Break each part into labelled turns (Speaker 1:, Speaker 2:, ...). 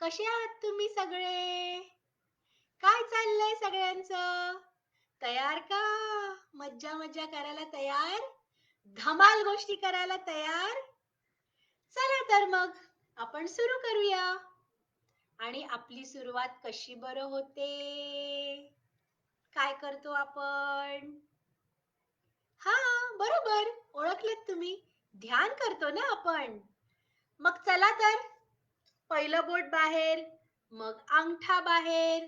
Speaker 1: कसे आहात तुम्ही सगळे? काय चाललंय सगळ्यांचं? तयार का? मज्जा मज्जा करायला तयार? धमाल गोष्टी करायला तयार? चला तर मग आपण सुरू करूया. आणि आपली सुरुवात कशी बरं होते? काय करतो आपण? हा, बरोबर, ओळखलेत तुम्ही. ध्यान करतो ना आपण. मग चला तर, पहिलं बोट बाहेर, मग अंगठा बाहेर.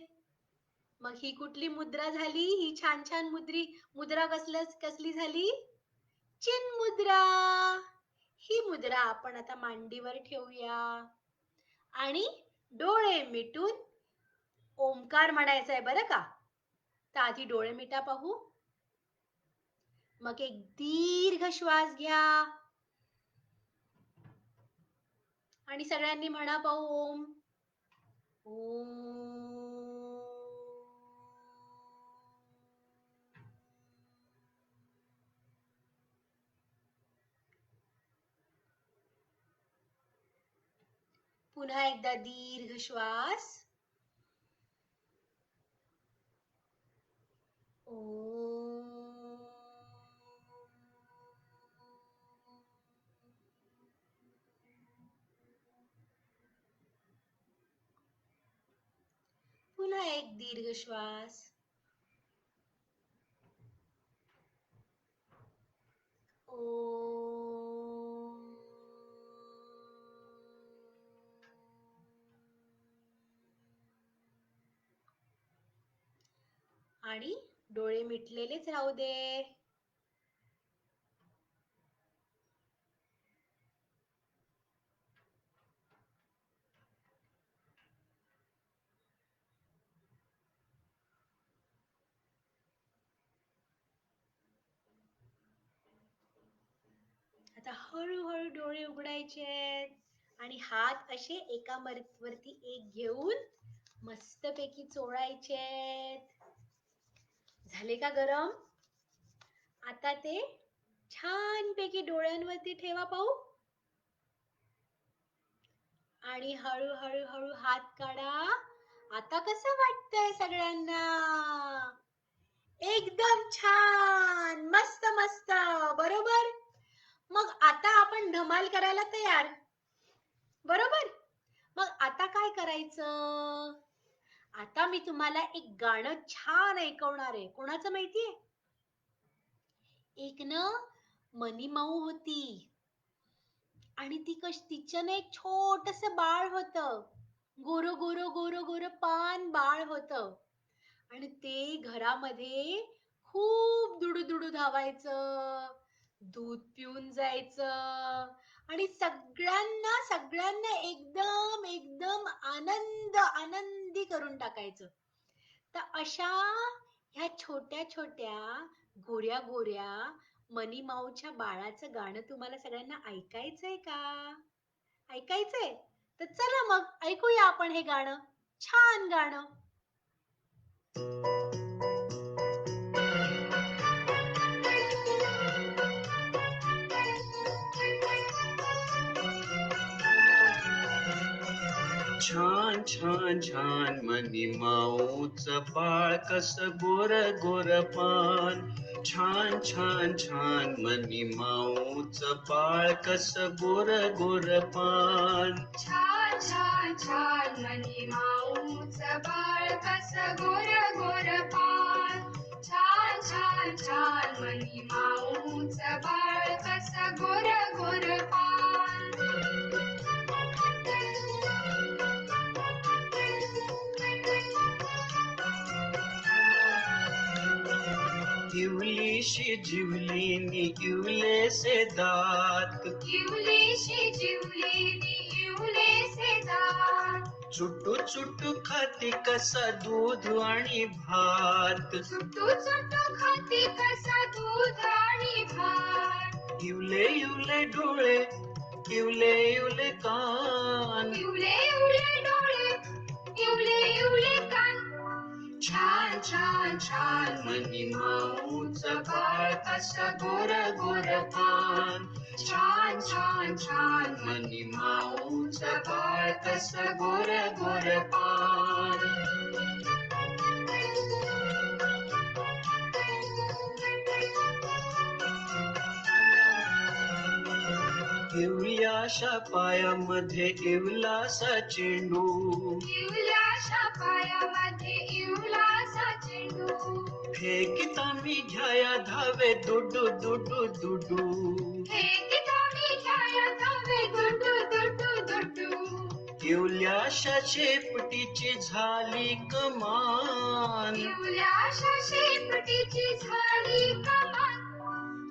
Speaker 1: मग ही कुठली मुद्रा झाली? ही छान छान मुद्रा कसली झाली? चिन मुद्रा. ही मुद्रा आपण आता मांडीवर ठेवूया आणि डोळे मिटून ओंकार म्हणायचा आहे बरं का. तर आधी डोळे मिटा पाहू. मग एक दीर्घ श्वास घ्या आणि सगळ्यांनी म्हणा पाहू ओम. पुन्हा एकदा दीर्घ श्वास. पुन्हा एक दीर्घ श्वास. आणि डोळे मिटलेलेच राहू दे. आता हळूहळू डोळे उघडायचे आणि हात असे एका वरती एक घेऊन मस्तपैकी चोळायचे. झाले का गरम? आता ते छानपैकी डोळ्यांवरती ठेवा पाहू. आणि हळूहळू हळू हात काढा. आता कसं वाटतंय सगळ्यांना? एकदम छान, मस्त मस्त, बरोबर. मग आता आपण धमाल करायला तयार, बरोबर. मग आता काय करायचं? आता मी तुम्हाला एक गाणं छान ऐकवणार आहे. कोणाचं माहितीये? एक न मनी माऊ होती आणि तिचं ना एक छोटस बाळ होतं. गोर गोर गोर गोर पान बाळ होतं आणि ते घरामध्ये खूप दुडू दुडू धावायचं, दूध पिऊन जायचं आणि सगळ्यांना एकदम एकदम आनंदी करून टाकायचं. तर अशा ह्या छोट्या छोट्या गोऱ्या गोऱ्या मनी माऊच्या बाळाचं गाणं तुम्हाला सगळ्यांना ऐकायचंय का? ऐकायचंय? तर चला मग ऐकूया आपण हे गाणं, छान गाणं.
Speaker 2: छान छान छान मनी माऊचं बाळ कसं गोर गोर पान. छान छान छान मनी माऊचं बाळ कसं गोर गोर पान.
Speaker 3: छान छान छान मनी माऊचं बाळ कसं गोर गोर पान. छान छान छान मनी माऊचं बाळ कसं गोर गोर पान.
Speaker 2: इवलीशी जिवलीनी इवलेसे दात.
Speaker 3: इवलीशी जिवलीनी इवलेसे दात.
Speaker 2: चुटू चुटू खाती कसा दूध आणि भात.
Speaker 3: चुटू चुटू खाती कसा दूध आणि भात.
Speaker 2: इवले इवले डोळे इवले इवले कान.
Speaker 3: इवले इवले डोळे इवले इवले कान.
Speaker 2: छान छान छान मनी माऊचं बाळ कसं गोर गोर पान. छान छान छान मनी माऊचं बाळ कस गोर गोर पान पिवळ्याशा पायामध्ये इवलासा चेंडू
Speaker 3: इवल्याशा पायामध्ये इवलासा चेंडू
Speaker 2: फेकिता मी घ्याया धावे दुडू दुडू दुडू
Speaker 3: हे किताबी घ्याया धावे दुडू दुडू दुडू
Speaker 2: इवल्याशा शेपटीची झाली कमान
Speaker 3: इवल्याशा शेपटीची झाली कमान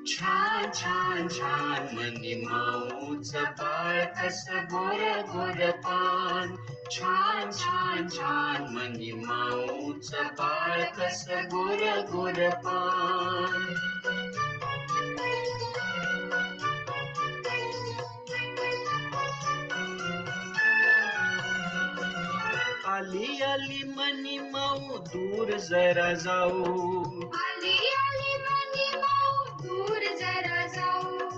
Speaker 2: छान छान छान मनी माऊच बाळ कस गोर गोर पान छान छान छान मनी माऊच बाळ कस गोर गोर पान आली आली मनी माऊ दूर जरा जाऊ
Speaker 3: आली आली मनी माऊ दूर जरा जाऊ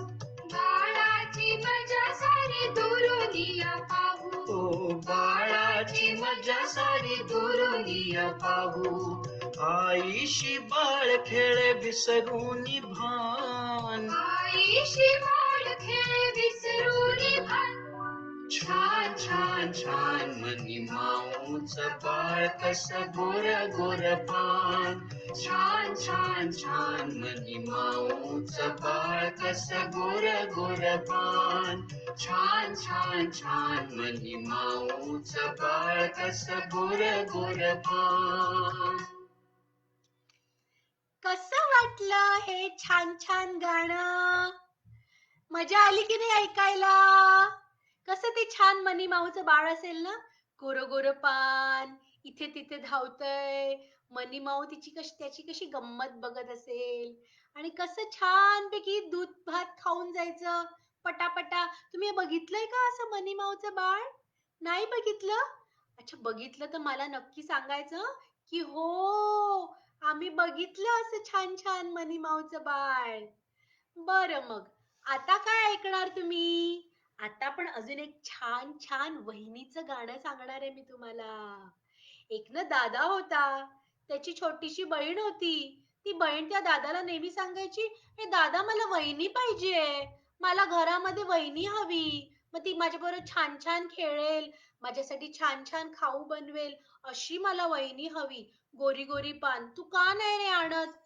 Speaker 3: बाळाची मजा सारी दुरून या पाहू
Speaker 2: ओ बाळाची मजा सारी दुरून या पाहू आईशी बाळ खेळ विसरून भान
Speaker 3: आईशी बाळ खेळ विसरून भान
Speaker 2: छान छान छान मनी माऊच बाळ कस गोर गोर पान छान छान छान मनी माऊच बाळ कस गोर गोर पान छान छान छान मनी माऊच बाळ कस गोर गोर पान
Speaker 1: कसं वाटलं हे छान छान गाणं? मजा आली की नाही ऐकायला? कसं ते छान मनी माऊचं बाळ असेल ना, गोर गोर पान इथे तिथे धावतय, मनी माऊ त्याची कशी गंमत बघत असेल आणि कसं छानपैकी दूध भात खाऊन जायचं पटापटा. तुम्ही हे बघितलंय का असं मनी माऊचं बाळ? नाही बघितलं? अच्छा, बघितलं तर मला नक्की सांगायचं की हो, आम्ही बघितलं असं छान छान मनी माऊचं बाळ. बरं, मग आता काय ऐकणार तुम्ही? आता पण अजून एक छान छान वहिनीचं गाणं सांगणार आहे मी तुम्हाला. एक ना दादा होता, त्याची छोटीशी बहीण होती. ती बहीण त्या दादाला नेहमी सांगायची, हे दादा मला वहिनी पाहिजे, मला घरामध्ये वहिनी हवी, मग ती माझ्याबरोबर छान छान खेळेल, माझ्यासाठी छान छान खाऊ बनवेल, अशी मला वहिनी हवी, गोरी गोरी पान. तू का नाही रे आणत?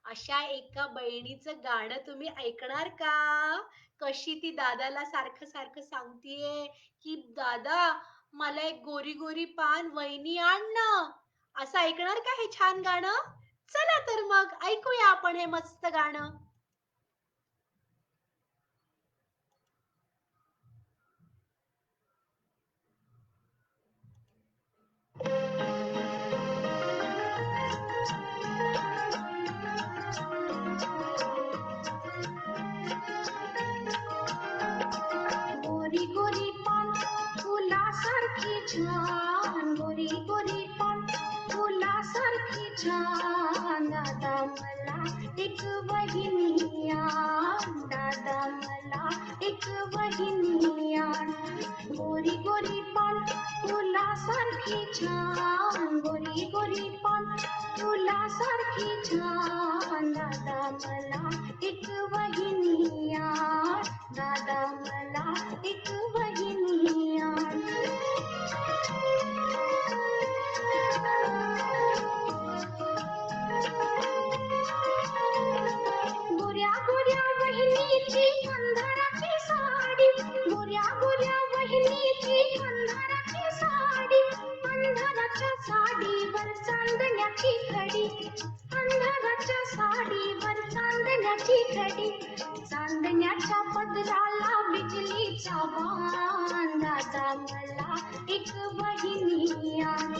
Speaker 1: अशा एका बहिणीचं गाणं तुम्ही ऐकणार का? कशी ती दादाला सारखं सारखं सांगतीये की दादा मला एक गोरी गोरी पान वहिनी आण ना. असं ऐकणार का हे छान गाणं? चला तर मग ऐकूया आपण हे मस्त गाणं.
Speaker 3: गोरी गोरी पान फुलासारखी छान गोरी गोरी पान फुलासारखी छान दादा मला एक वहिनी आण दादा मला एक वहिनी आण गोरी गोरी पान फुलासारखी छान गोरी गोरी पान फुलासारखी छान दादा मला एक वहिनी आण दादा मला एक वहिनी आण गोऱ्या गोऱ्या वहिनीची अंधाराची साडी गोऱ्या गोऱ्या वहिनीची अंधाराची साडी अंधाराच्या साडीवर चांदण्याची खडी अंधाराच्या साडीवर चांदण्याची खडी चांदण्याच्या पदराला बिजलीचा बाण दादा मला एक वहिनी आण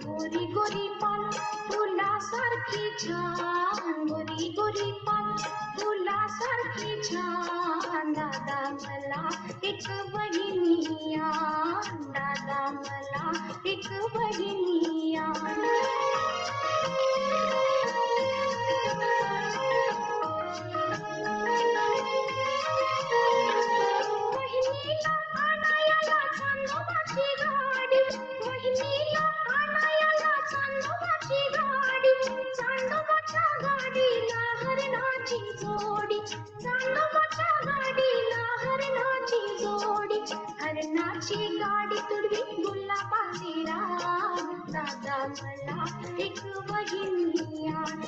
Speaker 3: गोरी गोरी पान फुलासारखी छान गोरी गोरी पान फुलासारखी छान दादा मला एक वहिनी आण दादा मला एक वहिनी आण वहिनीला आणायला तुडवी गुलाबाची राग दादा मला एक वहिनी आण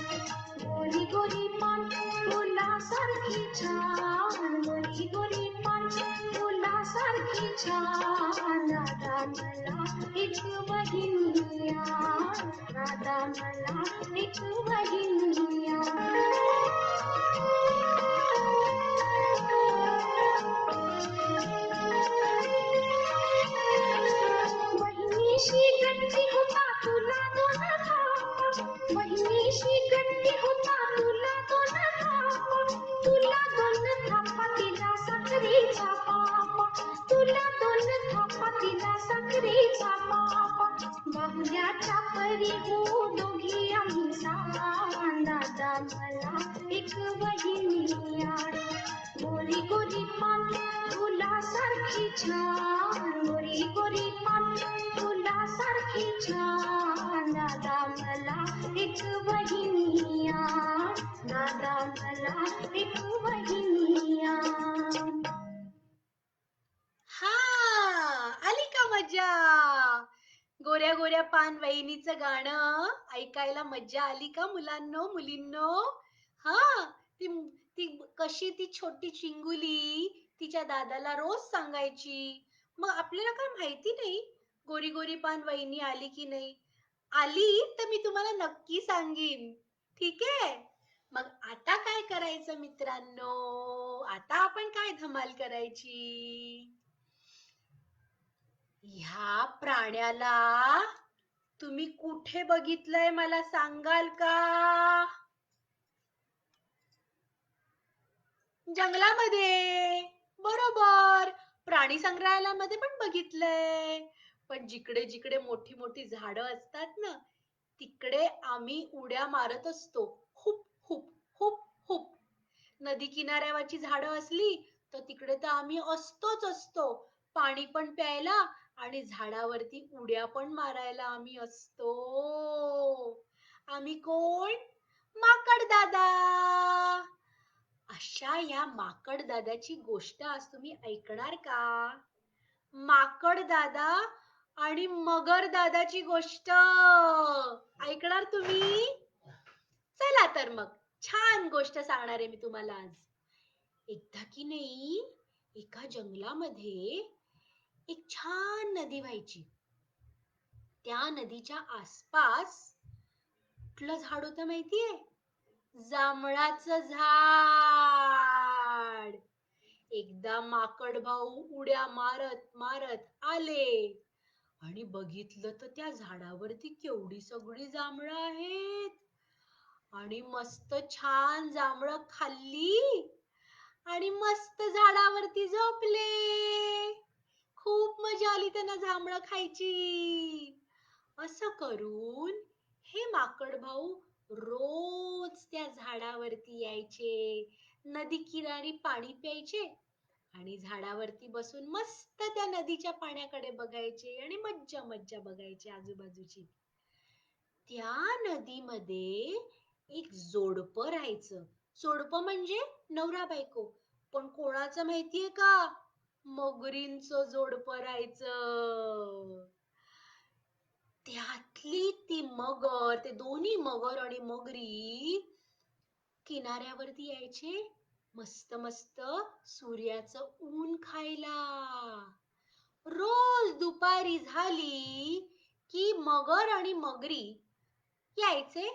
Speaker 3: गोरी गोरी पान फुलासारखी छान गोरी गोरी पान फुलासारखी छान दादा मला एक वहिनी आण दादा मला एक वहिनी आण बहिणीशी गट्टी होता तुला दोन थाप बहिणीशी गट्टी होता तुला दोन थाप तुला दोन थापा तिला साखरेचा पाप तुला दोन थापा तिला साखरेचा पाप बाहुल्याच्या परी हो दोघी आम्ही सामान दादा मला एक वहिनी आण गोरी गोरी पान फुलासारखी छान गोरी गोरी पान फुलासारखी छान दादा मला एक वहिनी आण दादा मला एक वहिनी आण
Speaker 1: हा, आली का मजा? गोऱ्या गोऱ्या पान वहिनीचं गाणं ऐकायला मज्जा आली का मुलांनो मुलींनो? हा, ती ती कशी ती छोटी चिंगुली तिच्या दादाला रोज सांगायची. मग आपल्याला काय माहिती नाही गोरी गोरी पान वहिनी आली की नाही. आली तर मी तुम्हाला नक्की सांगीन. ठीक आहे? मग आता काय करायचं मित्रांनो? आता आपण काय धमाल करायची? ह्या प्राण्याला तुम्ही कुठे बघितलंय मला सांगाल का? जंगलामध्ये. बरोबर. प्राणी संग्रहालयामध्ये पण बघितलंय. पण जिकडे जिकडे मोठी मोठी झाडं असतात ना, तिकडे आम्ही उड्या मारत असतो. Hoop hoop hoop hoop. नदी किनाऱ्यावरची झाडं असली तर तिकडे तर आम्ही असतोच असतो. पाणी पण प्यायला आणि झाडावरती उड्या पण मारायला आम्ही असतो. आम्ही कोण? माकड दादा. अशा या माकड दादाची गोष्ट आज तुम्ही ऐकणार का? माकड दादा आणि मगर दादाची गोष्ट ऐकणार तुम्ही? चला तर मग छान गोष्ट सांगणार आहे मी तुम्हाला आज. एकदा की नाही एका जंगलामध्ये एक छान नदी व्हायची. त्या नदीच्या आसपास कुठलं झाड होतं माहितीये? जांभळाचं झाड. एकदा माकड भाऊ उड्या मारत मारत आले आणि बघितलं तर त्या झाडावरती केवढी सगळी जांभळं आहेत आणि मस्त छान जांभळं खाल्ली आणि मस्त झाडावरती झोपले. खूप मजा आली त्यांना जांभळं खायची. असं करून हे माकड भाऊ रोज त्या झाडावरती यायचे, नदी किनारी पाणी प्यायचे आणि झाडावरती बसून मस्त त्या नदीच्या पाण्याकडे बघायचे आणि मज्जा मज्जा बघायचे आजूबाजूची. त्या नदीमध्ये एक जोडपं राहायचं. जोडपं म्हणजे नवरा बायको. पण कोणाचं माहितीये का? मगरींचं जोडपं राहायचं. त्यातली ती मगर, ते दोन्ही मगर आणि मगरी किनाऱ्यावरती यायचे मस्त मस्त सूर्याचं ऊन खायला. रोज दुपारी झाली की मगर आणि मगरी यायचे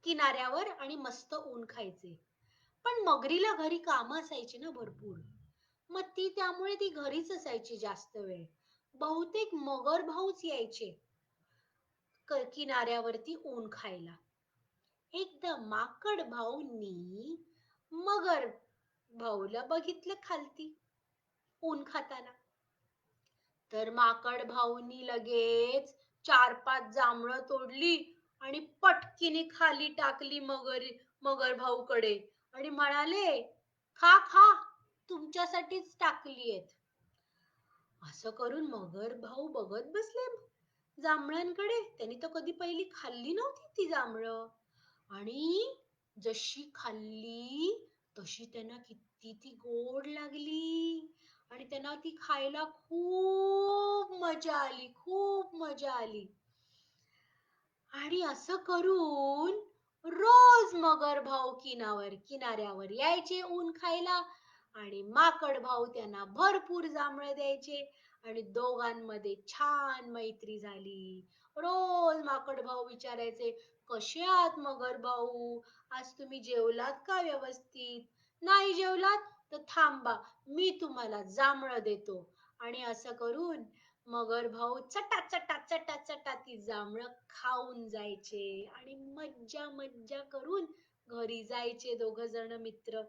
Speaker 1: किनाऱ्यावर आणि मस्त ऊन खायचे. पण मगरीला घरी कामं असायची ना भरपूर. मग त्यामुळे ती घरीच असायची जास्त वेळ. बहुतेक मगर भाऊच यायचे किनाऱ्यावरती ऊन खायला. एकदा माकड भाऊंनी मगर भाऊला बघितलं खालती ऊन खाताना. तर माकड भाऊंनी लगेच 4-5 जांभळं तोडली आणि पटकीने खाली टाकली मगर भाऊकडे आणि म्हणाले, खा खा, तुमच्यासाठीच टाकलीयेत. असं करून मगर भाऊ बघत बसले जांभळांकडे. त्यांनी तर कधी पहिली खाल्ली नव्हती ती जांभळं आणि जशी खाल्ली तशी त्यांना किती ती गोड लागली आणि त्यांना ती खायला खूप मजा आली, खूप मजा आली. आणि असं करून रोज मगर भाऊ किनाऱ्यावर यायचे ऊन खायला आणि माकड भाऊ त्यांना भरपूर जांभळं द्यायचे आणि दोघांमध्ये छान मैत्री झाली. रोज माकड भाऊ विचारायचे, कसे आहात मगर भाऊ? आज तुम्ही जेवलात का व्यवस्थित? नाही जेवलात तर थांबा, मी तुम्हाला जांभळं देतो. आणि असं करून मगर भाऊ चटा चटा चटा चटा ती जांभळं खाऊन जायचे आणि मज्जा मज्जा करून घरी जायचे दोघ जण मित्र.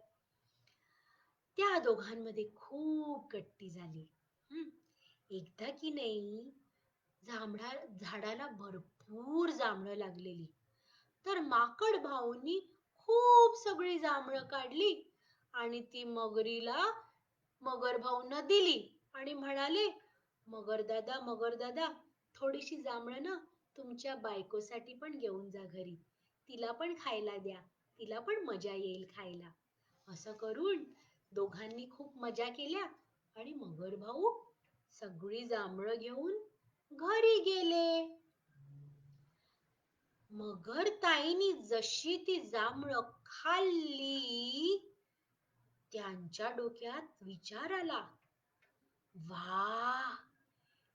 Speaker 1: त्या दोघांमध्ये खूप गट्टी झाली. एकदा की नाही झाडाला भरपूर जांभळं लागलेली. तर माकड भाऊनी खूप सगळी जांभळं काढली आणि ती मगर भाऊंना दिली आणि म्हणाले, मगर दादा, थोडीशी जांभळं ना तुमच्या बायकोसाठी पण घेऊन जा घरी. तिला पण खायला द्या, तिला पण मजा येईल खायला. असं करून दोघांनी खूप मजा केल्या आणि मगर भाऊ सगळी जांभळं घेऊन घरी गेले. मगर ताईनी जशी ती जांभळं खाल्ली, त्यांच्या डोक्यात विचार आला, वा,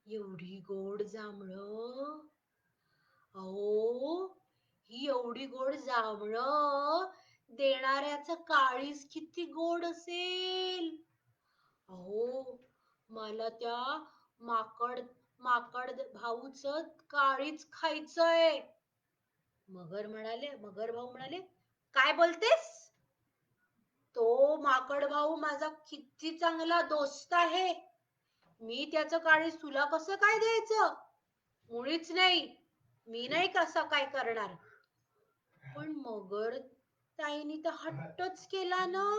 Speaker 1: एवढी गोड जांभळं. अहो, ही एवढी गोड जांभळं देणाऱ्याचं काळीज किती गोड असेल. अहो, मला त्या माकड माकड भाऊचं काळीज खायचंय. मगर भाऊ म्हणाले, काय बोलतेस? तो माकड भाऊ माझा किती चांगला दोस्त आहे. मी त्याचं काळीज तुला कसं काय द्यायचं? मुळीच नाही, मी नाही कसं काय करणार. पण मगर ताईनी तर हट्टच केला ना.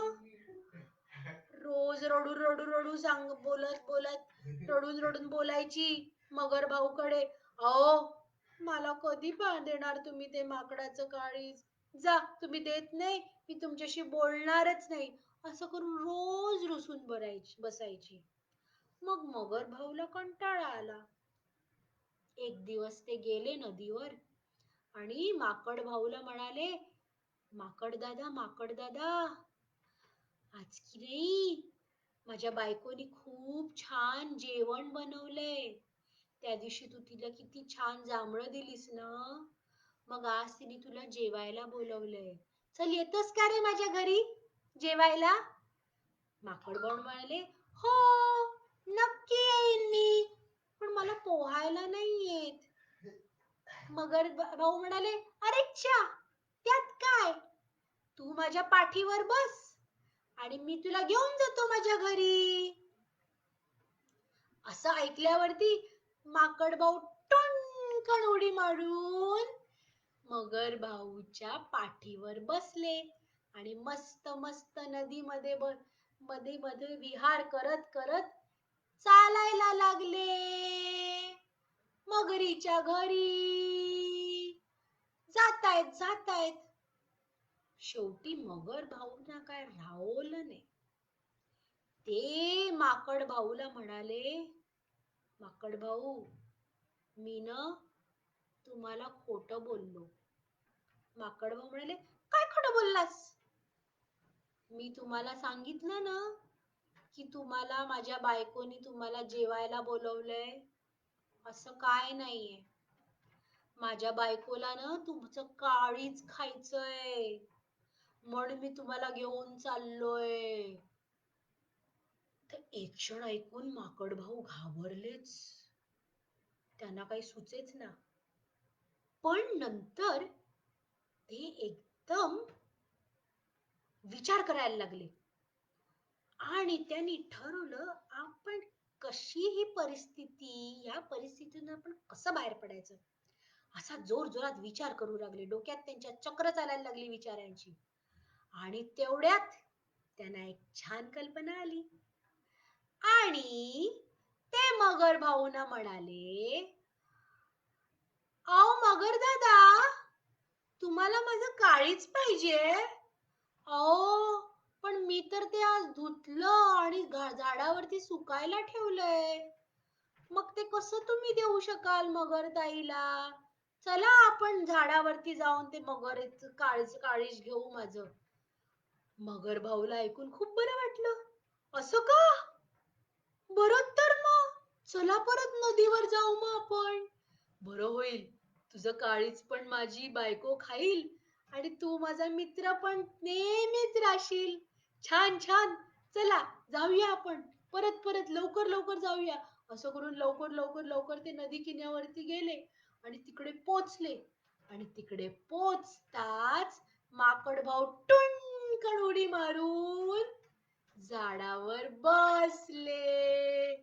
Speaker 1: रोज रडू रडू रडू रडून बोलायची मगर भाऊकडे, अहो, मला कधी देणार तुम्ही ते माकडाचं काळीज? जा, तुम्ही देत नाही, मी तुमच्याशी बोलणारच नाही. असं करून रोज रुसून बसायची. मग मगर भाऊला कंटाळा आला. एक दिवस ते गेले नदीवर आणि माकड भाऊला म्हणाले, माकड दादा, आज की नाही माझ्या बायकोनी खूप छान जेवण बनवलंय. त्या दिवशी तू तिला किती छान जांभळं दिलीस ना, मग आज तिने तुला जेवायला बोलवलंय. चल, येतोस का रे माझ्या घरी जेवायला? माकड भाऊ म्हणाले, हो, नक्की येईन मी, पण मला पोहायला नाही येत. मगर भाऊ म्हणाले, अरे च्छा, त्यात काय, तू माझ्या पाठीवर बस आणि मी तुला घेऊन जातो माझ्या घरी. असं ऐकल्यावरती माकड भाऊ टुनकन उडी मारून मगर भाऊच्या पाठीवर बसले आणि मस्त मस्त नदीमध्ये मध्ये मध्ये विहार करत करत चालायला लागले मगरीच्या घरी. जातायत. शेवटी मगर भाऊंना काय राहवलं नाही. ते माकड भाऊला म्हणाले, माकड भाऊ, मी न तुम्हाला खोटं बोललो. माकड भाऊ म्हणाले, काय खोटं बोललास? मी तुम्हाला सांगितलं ना की तुम्हाला माझ्या बायकोनी तुम्हाला जेवायला बोलवलंय. असं काय नाहीये. माझ्या बायकोला ना तुमचं काळीज खायचंय म्हणून मी तुम्हाला घेऊन चाललोय. तर एक क्षण ऐकून माकड भाऊ घाबरलेच. त्यांना काही सुचेच ना. पण नंतर ते एकदम विचार करायला लागले आणि त्यांनी ठरवलं, आपण कशीही परिस्थिती, या परिस्थितीतून आपण कसं बाहेर पडायचं, असा जोरात विचार करू लागले. डोक्यात त्यांच्या चक्र चालायला लागली विचारांची. आणि तेवढ्यात त्यांना एक छान कल्पना आली आणि ते मगर भाऊना म्हणाले, अहो मगर दादा, तुम्हाला माझं काळीज पाहिजे? अहो, पण मी तर ते आज धुतलं आणि झाडावरती सुकायला ठेवलंय. मग ते कसं तुम्ही देऊ शकाल मगर ताईला? चला आपण झाडावरती जाऊन ते मगरच काळीज घेऊ माझं. मगर भाऊला ऐकून खूप बरं वाटलं. असं का? बरं तर मग चला परत नदीवर जाऊ मग आपण. बरं होईल. तुझं काळीज पण माझी बायको खाईल आणि तू माझा मित्र पण नेहमीच राहशील. छान छान. चला जाऊया आपण. परत परत लवकर लवकर जाऊया. असं करून लवकर लवकर लवकर ते नदी किनाऱ्यावरती गेले आणि तिकडे पोचले. आणि तिकडे पोचताच माकड भाऊ टुणकन उडी मारून झाडावर बसले.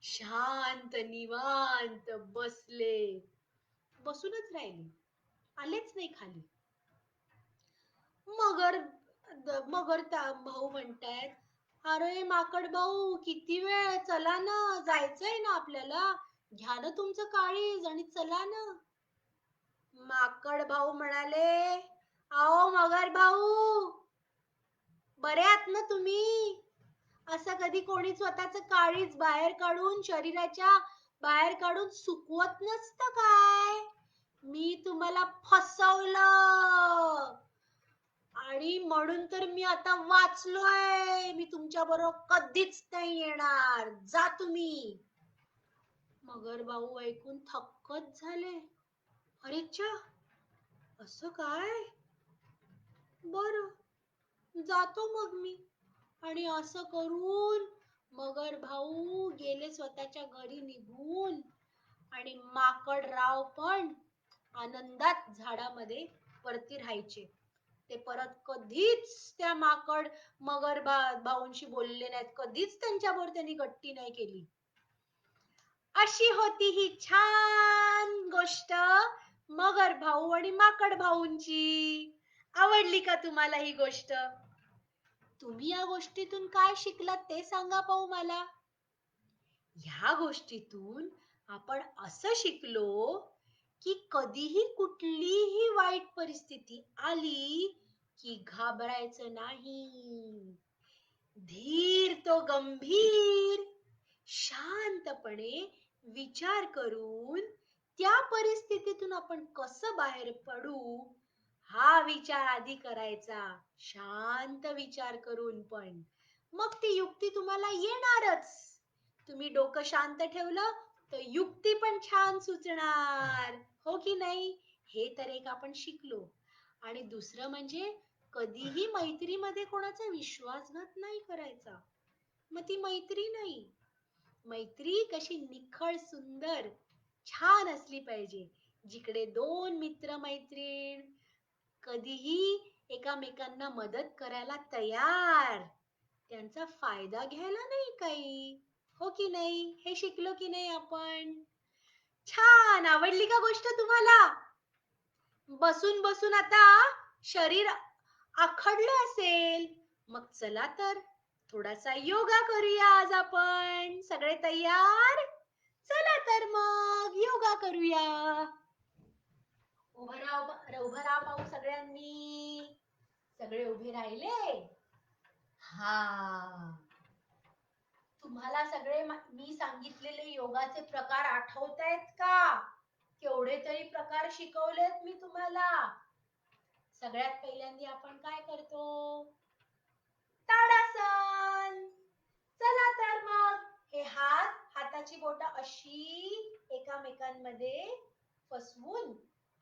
Speaker 1: शांत निवांत बसले. बसूनच राहिले. आलेच नाही खाली. मगर भाऊ म्हणतायत, अरे माकड भाऊ किती वेळ, चला ना, जायचंय ना आपल्याला, घ्या ना तुमचं काळीज आणि चला ना. माकड भाऊ म्हणाले, आओ मगर भाऊ, बरे आहात ना तुम्ही? असं कधी कोणी स्वतःच काळीज बाहेर काढून, शरीराच्या बाहेर काढून सुकवत नसतं काय? मी तुम्हाला फसवलं आणि म्हणून तर मी आता वाचलोय. मी तुमच्या बरोबर कधीच नाही येणार. जा तुम्ही. मगर भाऊ ऐकून थक्कच झाले. अरेच्चा, असं काय? बरं, जातो मग मी. आणि असं करून मगर भाऊ गेले स्वतःच्या घरी निघून आणि माकडराव पण आनंदात झाडामध्ये वरती राहायचे. ते परत कधीच त्या मगर भाऊंशी बोलले नाहीत. कधीच त्यांच्याबरोबर त्यांनी गट्टी नाही केली. अशी होती ही छान गोष्ट मगर भाऊ आणि माकड भाऊंची. आवडली का तुम्हाला ही गोष्ट? तुम्ही या गोष्टीतून काय शिकलात ते सांगा पाहू मला. ह्या गोष्टीतून आपण असं शिकलो की कधीही कुठलीही वाईट परिस्थिती आली की घाबरायचं नाही. धीर तो गंभीर, शांतपणे विचार करून त्या परिस्थितीतून आपण कसं बाहेर पडू हा विचार आधी करायचा. शांत विचार करून पण. मग ती युक्ती तुम्हाला येणारच. तुम्ही डोकं शांत ठेवलं तर युक्ती पण छान सुचणार. हो की नाही? हे तर एक आपण शिकलो. आणि दुसरं म्हणजे कधीही मैत्रीमध्ये कोणाचा विश्वासघात नाही करायचा. मग ती मैत्री नाही. मैत्री कशी निखळ, सुंदर, छान असली पाहिजे. जिकडे दोन मित्र मैत्रीण कधीही एकामेकांना मदत करायला तयार, त्यांचा फायदा घ्यायला नाही काही. हो की नाही? हे शिकलो की नाही आपण? छान. आवडली का गोष्ट तुम्हाला? बसून बसून आता शरीर आखडलं असेल. मग चला तर थोडासा योगा करूया आज आपण. सगळे तयार? चला तर मग योगा करूया. उभं राहा पाहू सगळ्यांनी. सगळे उभे राहिले? हा. तुम्हाला सगळे मी सांगितलेले योगाचे प्रकार आठवतायत का? केवढे तरी प्रकार शिकवलेत मी तुम्हाला. सगळ्यात पहिल्यांदा आपण काय करतो? ताडासन. चला तर मग हे हाताची बोटं अशी एकामेकांमध्ये फसवून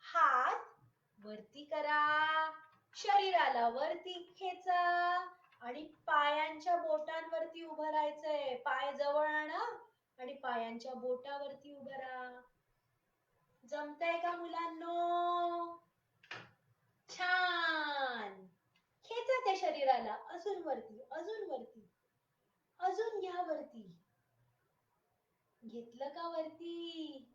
Speaker 1: हात वरती करा. शरीराला वरती खेचा आणि पायांच्या बोटांवरती उभं राहायचंय. पाय जवळ आणा आणि पायांच्या बोटावरती उभं राहा. जमतंय का मुलांनो? छान. खेचा त्या शरीराला अजून वरती, अजून वरती, अजून घ्या वरती. घेतलं का वरती?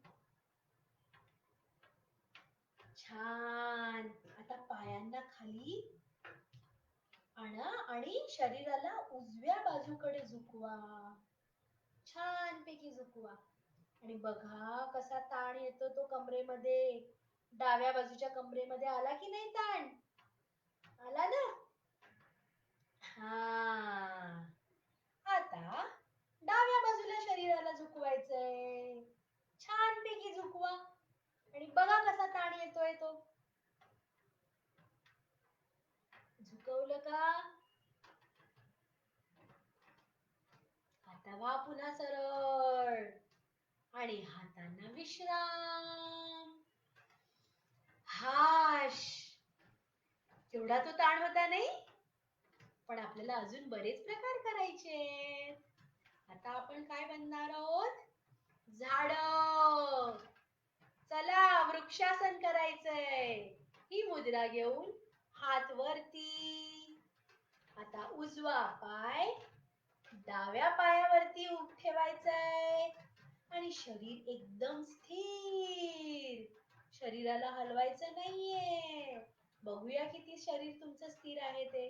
Speaker 1: छान. आता पायांना खाली आणा आणि शरीराला उजव्या बाजूकडे झुकवा. छानपैकी झुकवा. आणि बघा कसा ताण येतो तो कमरेमध्ये. डाव्या बाजूच्या कमरेमध्ये आला की नाही ताण? आला ना? हा, आता डाव्या बाजूला शरीराला झुकवायचंय. छानपैकी झुकवा आणि बघा कसा ताण येतोय तो. झुकवलं का? आता व्हा पुन्हा सरळ आणि हातांना विश्राम. हाश, केवढा तो ताण होता नाही? पण आपल्याला अजून बरेच प्रकार करायचे. आता आपण काय बनणार आहोत? झाड. चला वृक्षासन करायचंय. ही मुद्रा घेऊन हात वरती. आता उजवा पाय डाव्या पायावरती ठेवायचंय आणि शरीर एकदम स्थिर. शरीराला हलवायचं नाहीये. बघूया किती शरीर तुमचं स्थिर आहे ते.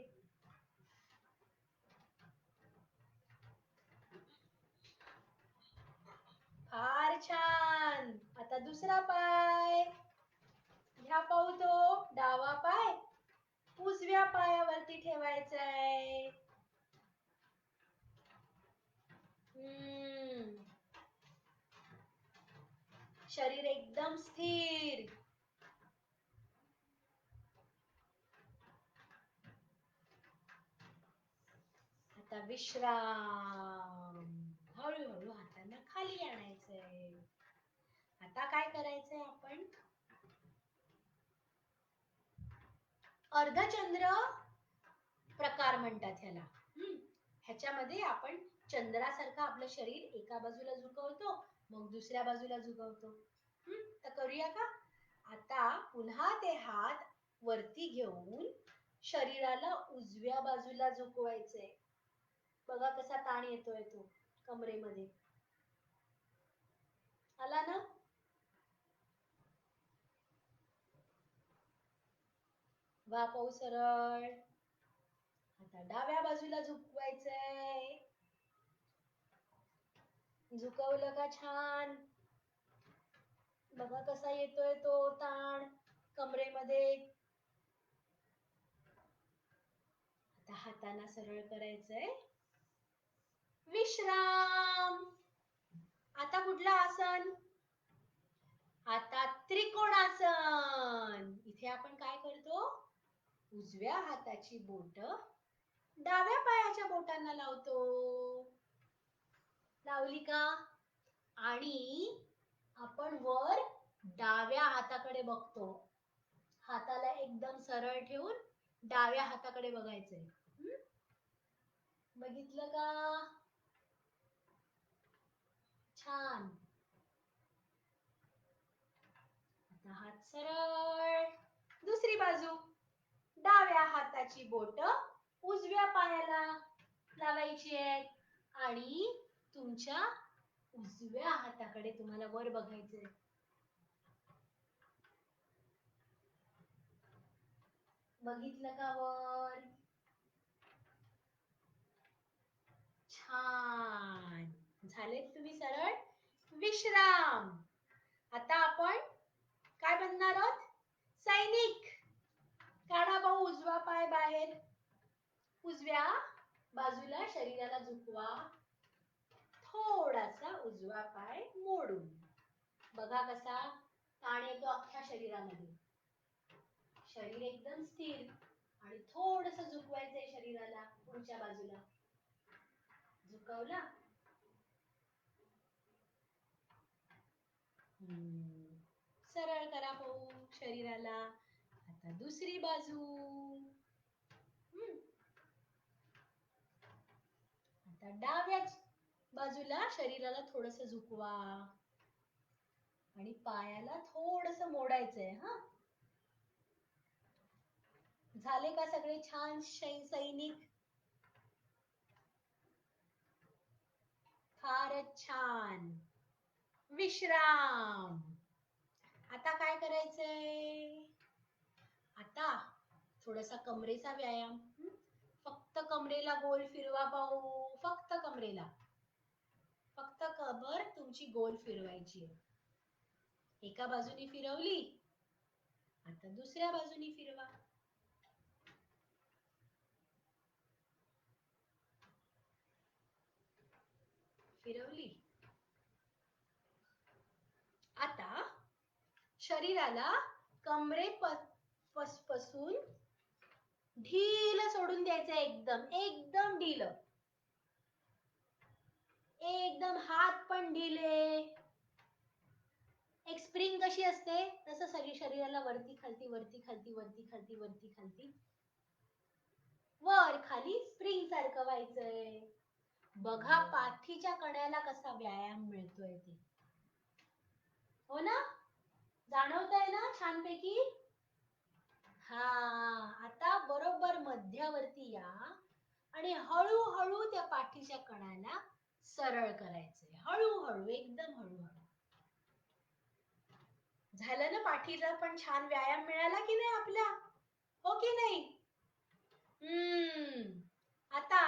Speaker 1: फार छान. आता दुसरा पाय घ्या पाहू तो डावा पाय उजव्या पायावरती ठेवायचाय. शरीर एकदम स्थिर. आता विश्राम. हळूहळू हातांना खाली आणायचंय. आता काय करायचंय आपण? अर्धचंद्र प्रकार म्हणतात ह्याला. ह्याच्यामध्ये आपण चंद्रासारखं आपलं शरीर एका बाजूला झुकवतो, मग दुसऱ्या बाजूला झुकवतो. तर करूया का? आता पुन्हा ते हात वरती घेऊन शरीराला उजव्या बाजूला झुकवायचंय. बघा कसा ताण येतोय तो कमरेमध्ये. आला ना? वा पाहू सरळ. आता डाव्या बाजूला झुकवायचंय. झुकवलं का छान? बघा कसा येतोय तो ताण कमरेमध्ये. आता हातांना सरळ करायचंय. विश्राम. आता कुठलं आसन? आता त्रिकोणासन. इथे आपण काय करतो? उजव्या हाताची बोट डाव्या पायाच्या बोटांना लावतो. लावली का? आणि आपण वर डाव्या हाताकडे बघतो. हाताला एकदम सरळ ठेवून डाव्या हाताकडे बघायचंय. बघितलं का? छान. आता हात सरळ. दुसरी बाजू. डाव्या हाताची बोट उजव्या पायाला लावायची आहेत आणि तुमच्या उजव्या हाताकडे तुम्हाला वर बघायचंय. बघितलं का वर? छान. झालेत तुम्ही सरळ. विश्राम. आता आपण काय बनणार आहोत? सैनिक. काढा भाऊ उजवा पाय बाहेर. उजव्या बाजूला शरीराला झुकवा. थोडासा उजवा पाय मोडून. बघा कसा ताण येतो अख्ख्या शरीरामध्ये. शरीर एकदम स्थिर आणि थोडस झुकवायचंय शरीराला पुढच्या बाजूला. झुकवला? सरळ करा भाऊ शरीराला. आता दुसरी बाजू. आता डाव्या बाजूला शरीराला थोडस झुकवा आणि पायाला थोडस मोडायचंय. झाले का सगळे छान सैनिक? फारच छान. विश्राम. आता काय करायचंय? आता थोडासा कमरेचा व्यायाम. फक्त कमरेला गोल फिरवा पाहू. फक्त कमरेला. फक्त कमर तुमची गोल फिरवायची. एका बाजूनी फिरवली. आता दुसऱ्या बाजूनी फिरवा. फिरवली. आता शरीराला कमरेपासून ढील सोडून द्यायचं, एकदम एकदम ढील. एकदम हात पण ढिले. एक स्प्रिंग कशी असते तसं सगळी शरीराला वरती खालती वरती खालती वरती खालती वरती खालती वर खाली स्प्रिंग सारखं व्हायचंय. बघा पाठीच्या कण्याला कसा व्यायाम मिळतोय ते. हो ना, जाणवतंय ना छानपैकी. हा, आता बरोबर मध्यावरती या आणि हळूहळू त्या पाठीच्या कण्याला सरळ करायचंय. हळूहळू, एकदम हळूहळू. झालं ना, पाठीला पण छान व्यायाम मिळाला की नाही आपला, हो की नाही. आता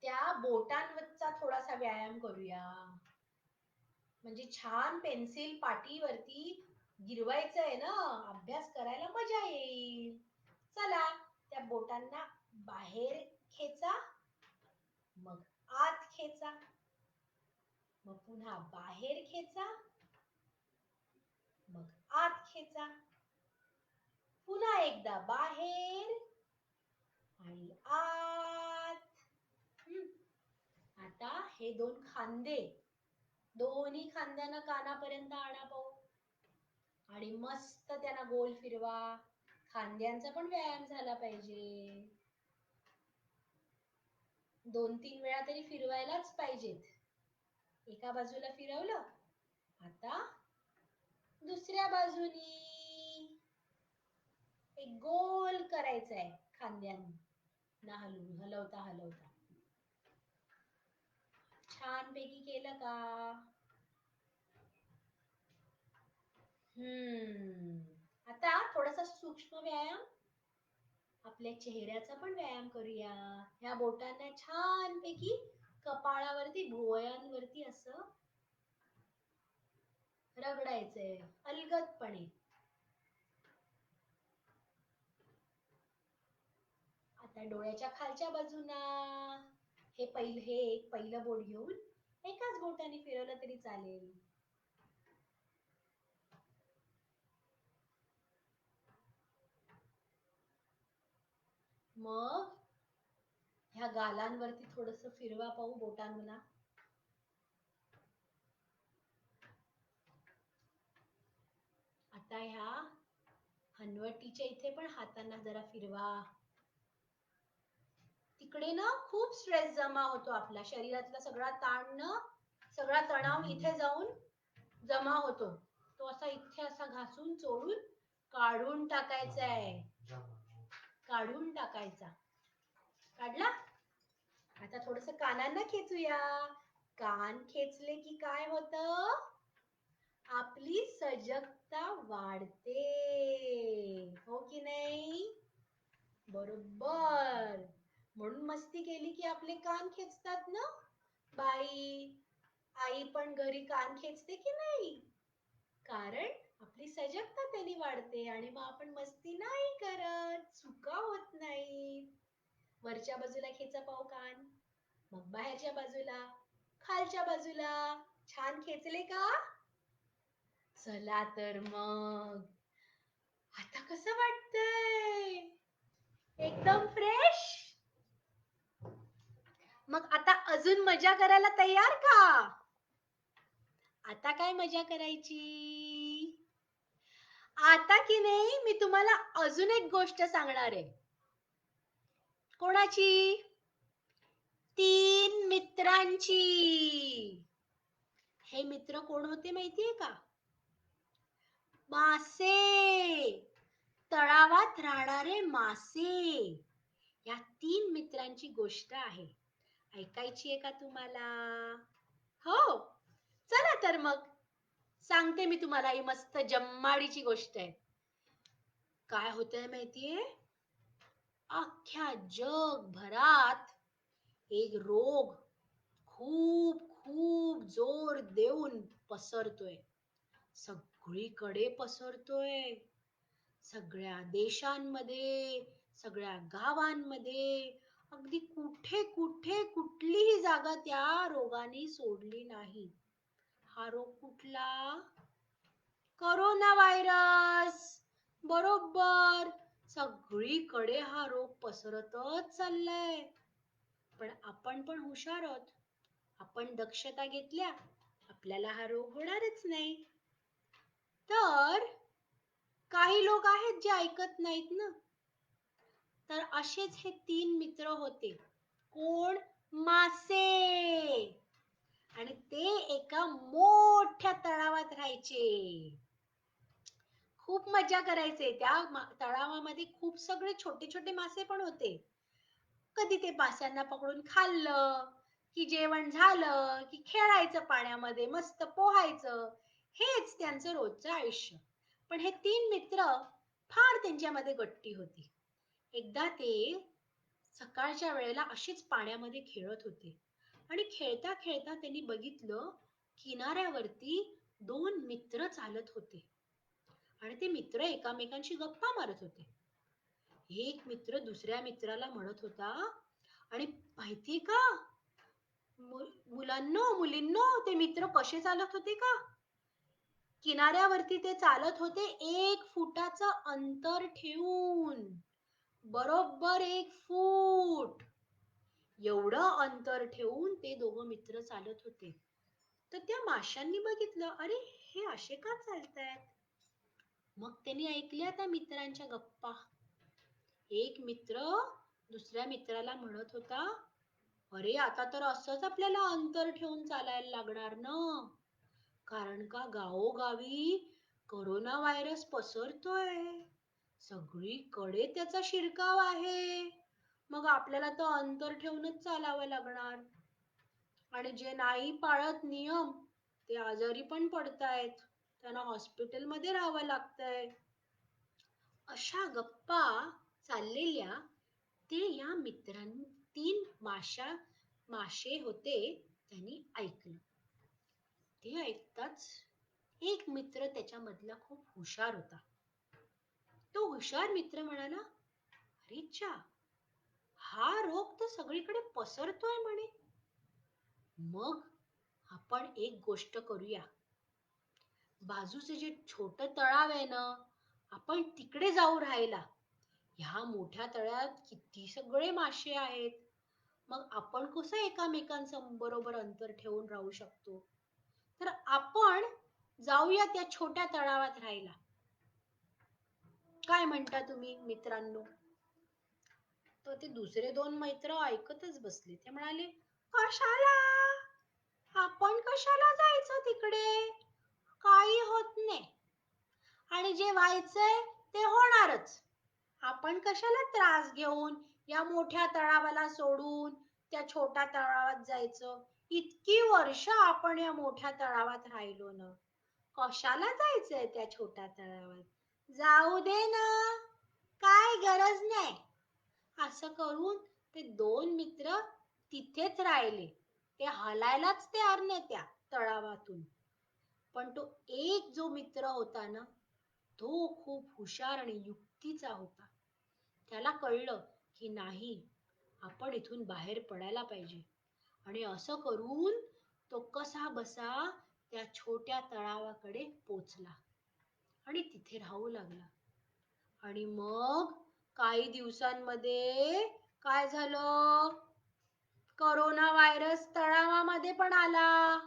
Speaker 1: त्या बोटांवरचा थोडासा व्यायाम करूया. म्हणजे छान पेन्सिल पाटीवरती गिरवायचंय ना, अभ्यास करायला मजा येईल. चला, त्या बोटांना बाहेर खेचा, मग आत खेचा, मग पुन्हा बाहेर खेचा, मग आत खेचा, पुन्हा एकदा बाहेर आणि आत. आता हे दोन खांदे दोन्ही खांद्याना कानापर्यंत आणा पाहू आणि मस्त त्यांना गोल फिरवा. खांद्यांचा पण व्यायाम झाला पाहिजे. 2-3 वेळा तरी फिरवायलाच पाहिजेत. एका बाजूला फिरवलं, आता दुसऱ्या बाजूनी एक गोल करायचंय खांद्यांना हलवता हलवता. छान पैकी केलं का. आता थोडासा सूक्ष्म व्यायाम, आपल्या चेहऱ्याचा पण व्यायाम करूया. ह्या बोटांना छान पैकी कपाळावरती भुवयांवरती असं रगडायचंय अलगदपणे. आता डोळ्याच्या खालच्या बाजूला हे एक पहिलं बोट घेऊन एकाच बोटाने फिरवलं तरी चालेल. मग ह्या गालांवरती थोडस फिरवा पाहू बोटांना. आता ह्या हनवटीच्या इथे पण हातांना जरा फिरवा. तिकडे ना खूप स्ट्रेस जमा होतो, आपल्या शरीरातला सगळा ताण ना, सगळा तणाव इथे जाऊन जमा होतो. तो असा इथे असा घासून चोळून काढून टाकायचा आहे. काढून टाकायचा. काढला. आता थोडस कानांना खेचूया. कान खेचले की काय होतं, आपली सजगता वाढते, हो की नाही. बरोबर. म्हणून मस्ती केली की आपले कान खेचतात ना. बाई आई पण घरी कान खेचते की नाही, कारण आपली सजगता त्यांनी वाढते आणि मग आपण मस्ती नाही करत, चुका होत नाही. वरच्या बाजूला खेचा पाहू कान, मग बाहेरच्या बाजूला, खालच्या बाजूला. छान खेचले का. चला तर मग, आता कसं वाटतंय, एकदम फ्रेश. मग आता अजून मजा करायला तयार का. आता काय मजा करायची. आता की नाही मी तुम्हाला अजून एक गोष्ट सांगणार आहे. कोणाची. 3 मित्रांची. हे मित्र कोण होते माहितीये का. मासे, तळावात राहणारे मासे. या 3 मित्रांची गोष्ट आहे. ऐकायची आहे का तुम्हाला. हो, चला तर मग सांगते मी तुम्हाला. ही मस्त जम्माडीची गोष्ट आहे. काय होतंय माहितीये, अख्ख्या जगभरात एक रोग खूप खूप जोर देऊन पसरतोय. सगळीकडे पसरतोय. सगळ्या देशांमध्ये, सगळ्या गावांमध्ये अगदी कुठे कुठे कुठलीही जागा त्या रोगाने सोडली नाही. हा रोग कुठला? Corona virus. बरोबर. सगळीकडे हा रोग पसरतच चाललाय. पण आपण पण हुशार आहोत. आपण दक्षता घेतल्या, आपल्याला हा रोग होणारच नाही. तर काही लोक आहेत जे ऐकत नाहीत ना. तर असेच हे 3 मित्र होते. कोण? मासे. आणि ते एका मोठ्या तळावात राहायचे. खूप मजा करायचे. त्या तळावामध्ये खूप सगळे छोटे छोटे मासे पण होते. कधी ते माशांना पकडून खाल्लं, की जेवण झालं, की खेळायचं पाण्यामध्ये, मस्त पोहायचं. हेच त्यांचं रोजचं आयुष्य. पण हे 3 मित्र फार त्यांच्यामध्ये गट्टी होती. एकदा ते सकाळच्या वेळेला अशीच पाण्यामध्ये खेळत होते आणि खेळता खेळता त्यांनी बघितलं किनाऱ्यावरती 2 मित्र चालत होते आणि ते मित्र एकामेकांशी गप्पा मारत होते. एक मित्र दुसऱ्या मित्राला म्हणत होता, आणि माहितीये का मुलांनो मुलींनो, ते मित्र कसे चालत होते का? किनाऱ्यावरती ते चालत होते 1 फुटाचं अंतर ठेवून. बरोबर 1 फूट एवढं अंतर ठेवून ते दोघं मित्र चालत होते. तर त्या माशांनी बघितलं, अरे हे असे का चालतायत? मग त्यांनी ऐकल्या त्या मित्रांच्या गप्पा. एक मित्र दुसऱ्या मित्राला म्हणत होता, अरे आता तर असंच आपल्याला अंतर ठेवून चालायला लागणार ना, कारण का गावोगावी कोरोना व्हायरस पसरतोय, सगळीकडे त्याचा शिरकाव आहे. मग आपल्याला तर अंतर ठेवूनच चालावं लागणार. आणि जे नाही पाळत नियम ते आजारी पण पडतायत, त्यांना हॉस्पिटलमध्ये राहावं लागतंय. अशा गप्पा चाललेल्या ते या मित्रांनी 3 मासे होते त्यांनी ऐकलं. ते ऐकताच एक मित्र त्याच्यामधला खूप हुशार होता. तो हुशार मित्र म्हणाला, अरे च्या, हा रोग तर सगळीकडे पसरतोय म्हणे. मग आपण एक गोष्ट करूया. बाजूचे जे छोटं तळाव आहे ना, आपण तिकडे जाऊ राहायला. ह्या मोठ्या तळ्यात किती सगळे मासे आहेत. मग आपण कसं एकामेकांचं बरोबर अंतर ठेवून राहू शकतो? तर आपण जाऊया त्या छोट्या तळावात राहायला. काय म्हणता तुम्ही मित्रांनो? तर ते दुसरे 2 मित्र ऐकतच बसले. ते म्हणाले, कशाला? आपण कशाला जायचं तिकडे? काही होत नाही. आणि जे व्हायचंय ते होणारच. आपण कशाला त्रास घेऊन या मोठ्या तळावाला सोडून त्या छोट्या तळावात जायचं? इतकी वर्ष आपण या मोठ्या तळावात राहिलो ना, कशाला जायचंय त्या छोट्या तळावात? जाऊ दे ना, काय गरज नाही. असं करून ते 2 मित्र तिथेच राहिले. ते हलायलाच तयार नाही त्या तळावातून. पण तो एक जो मित्र होता ना, तो खूप हुशार आणि युक्तीचा होता. त्याला कळलं की नाही, आपण इथून बाहेर पडायला पाहिजे. आणि असं करून तो कसा बसा त्या छोट्या तळावाकडे पोचला आणि तिथे राहू लागला. आणि मग काही दिवसांमध्ये काय झालं? कोरोना व्हायरस तळावामध्ये पण आला.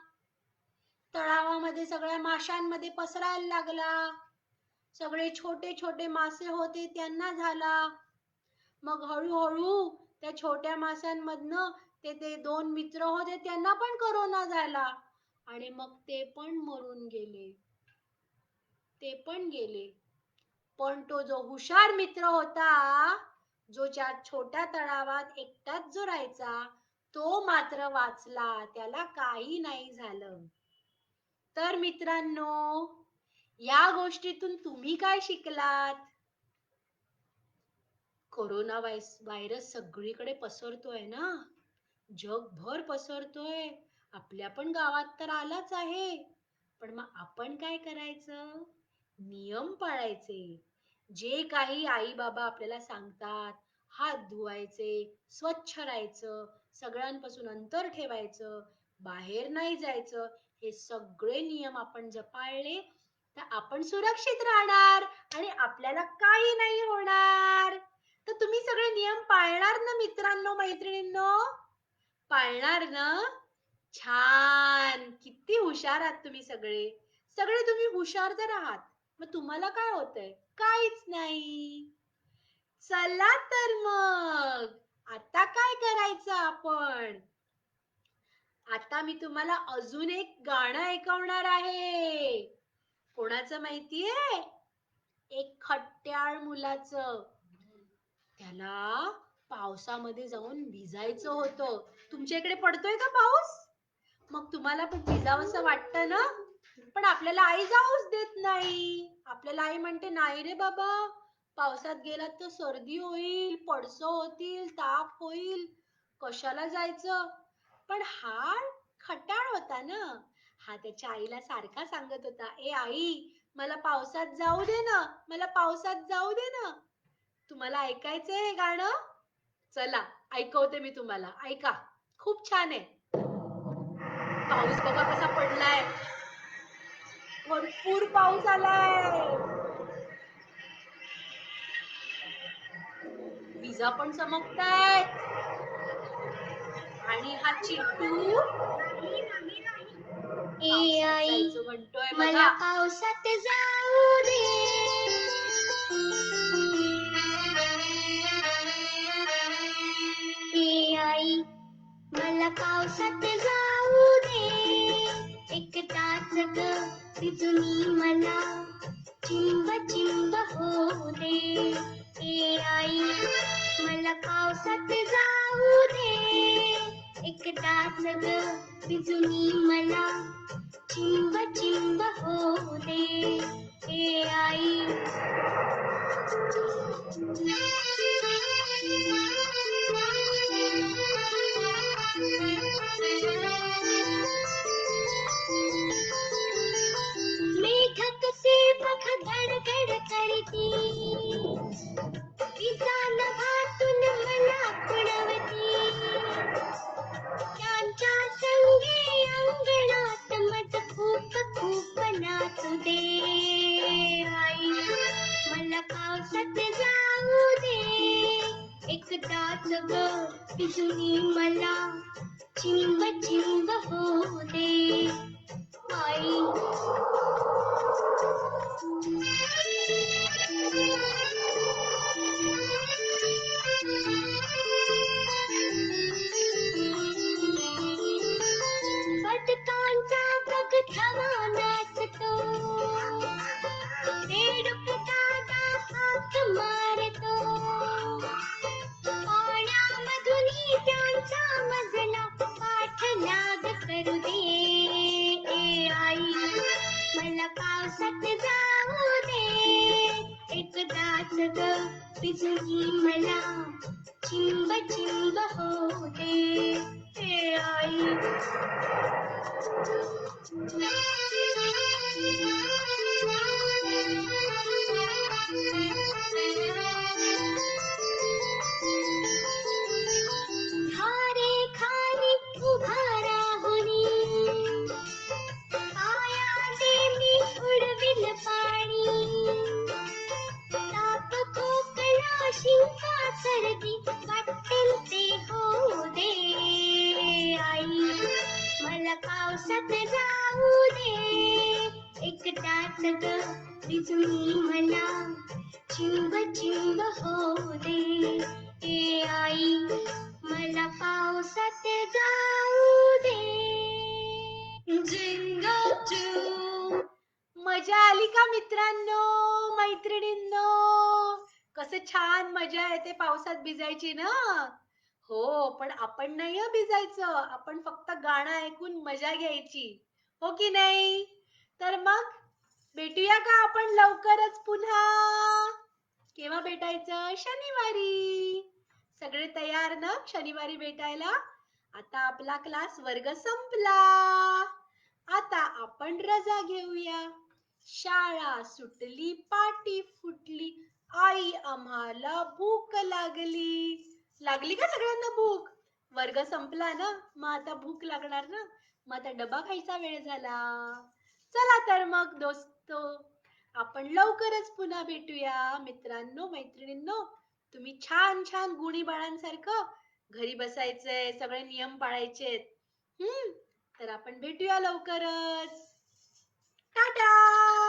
Speaker 1: तळावामध्ये सगळ्या माशांमध्ये पसरायला लागला. सगळे छोटे छोटे मासे होते त्यांना झाला. मग हळूहळू त्या छोट्या माशांमधनं ते 2 मित्र होते त्यांना पण कोरोना झाला आणि मग ते पण मरून गेले. ते पण गेले. पण तो जो हुशार मित्र होता, जो त्या छोट्या तळावात एकटाच जो राहायचा, तो मात्र वाचला. त्याला काही नाही झालं. तर मित्रांनो, या गोष्टीतून तुम्ही काय शिकलात? कोरोना व्हायरस सगळीकडे पसरतोय ना, जगभर पसरतोय. आपल्या पण गावात तर आलाच आहे. पण मग आपण काय करायचं? नियम पाळायचे. जे काही आई बाबा आपल्याला सांगतात, हात धुवायचे, स्वच्छ राहायचं, सगळ्यांपासून अंतर ठेवायचं, बाहेर नाही जायचं. हे सगळे नियम आपण जर पाळले तर आपण सुरक्षित राहणार आणि आपल्याला काही नाही होणार. तर तुम्ही सगळे नियम पाळणार ना मित्रांनो, मैत्रिणींनो? पाळणार ना? छान. किती हुशार आहात तुम्ही सगळे. सगळे तुम्ही हुशार तर आहात. मग तुम्हाला काय होतंय? काहीच नाही. चला तर मग आता काय करायचं आपण? आता मी तुम्हाला अजून एक गाणं ऐकवणार आहे. कोणाचं माहितीये? एक खट्याळ मुलाचं. त्याला पावसामध्ये जाऊन भिजायचं होतं. तुमच्या इकडे पडतोय का पाऊस? मग तुम्हाला पण भिजावंसं वाटतं ना? पण आपल्याला आई जाऊच देत नाही. आपल्याला आई म्हणते, नाही रे बाबा, पावसात गेलात तर सर्दी होईल, पडसं होतील, ताप होईल, कशाला जायचं? पण हा खट्याळ होता ना. हा त्याच्या आईला सारखा सांगत होता, ए आई, मला पावसात जाऊ दे ना, मला पावसात जाऊ दे ना. तुम्हाला ऐकायचंय हे गाणं? चला ऐकवते मी तुम्हाला, ऐका. खूप छान आहे. पाऊस बघा कसा पडलाय. भरपूर पाऊस आलाय. विजा पण चमकतायत. आणि हा चिंटू
Speaker 3: ए आई
Speaker 1: जायचं म्हणतोय
Speaker 3: मला
Speaker 1: बघा.
Speaker 3: पावसात जाऊ दे. ए आई मला पावसात जाऊ दे. एक तास ग भिजूनी मला चिंब चिंब होऊ दे. ए आई मला पावसात जाऊ दे. एक तास ग भिजूनी मला चिंब चिंब होऊ दे. ए आई मेघ कसे बघ गडगड करती. विजा नभातून मला कुणवती. त्यांच्या संगे अंगणात मज खूप खूप नाचू दे. आई मला पावसात जाऊ दे. एकदाच ग भिजूनी मला चिंब चिंब होऊ दे. आई पदकांचा बघ धवा नाचतो. बेडूक दादा हाक मारतो. पाण्यामधून त्यांचा मजला पाठलाग करू दे. ए आई मला पावसात जाऊ दे. एकदाच ग भिजूनी मला चिंब चिंब होऊ दे. ए आई धारे खाली उभा राहुनी पायाने मी उडविल पाणी. ताप खोकला शिंका सर्दी वाटेल ते होऊ दे. आई मला पावसात जाऊ दे. एकदाच ग भिजूनी मला चिंब चिंब होऊ दे. ए आई मला पावसात जाऊ दे. जिंगल टू
Speaker 1: मजा आली का मित्रांनो, मैत्रिणींनो? कसं छान मजा येते पावसात भिजायची ना. हो, पण आपण नाही हं भिजायचं. आपण फक्त गाणं ऐकून मजा घ्यायची, हो की नाही? तर मग भेटूया का आपण लवकरच पुन्हा? केव्हा भेटायचं? शनिवारी. सगळे तयार ना शनिवारी भेटायला? आता आपला क्लास वर्ग संपला. आता आपण रजा घेऊया. शाळा सुटली पाटी फुटली आई आम्हाला भूक लागली. लागली का सगळ्यांना भूक? वर्ग संपला ना, मग आता भूक लागणार ना, मग आता डबा खायचा वेळ झाला. चला तर मग दोस्तो, आपण लवकरच पुन्हा भेटूया. मित्रांनो मैत्रिणींनो, तुम्ही छान छान गुणी बाळांसारखं घरी बसायचंय, सगळे नियम पाळायचेत. तर आपण भेटूया लवकरच. टाटा.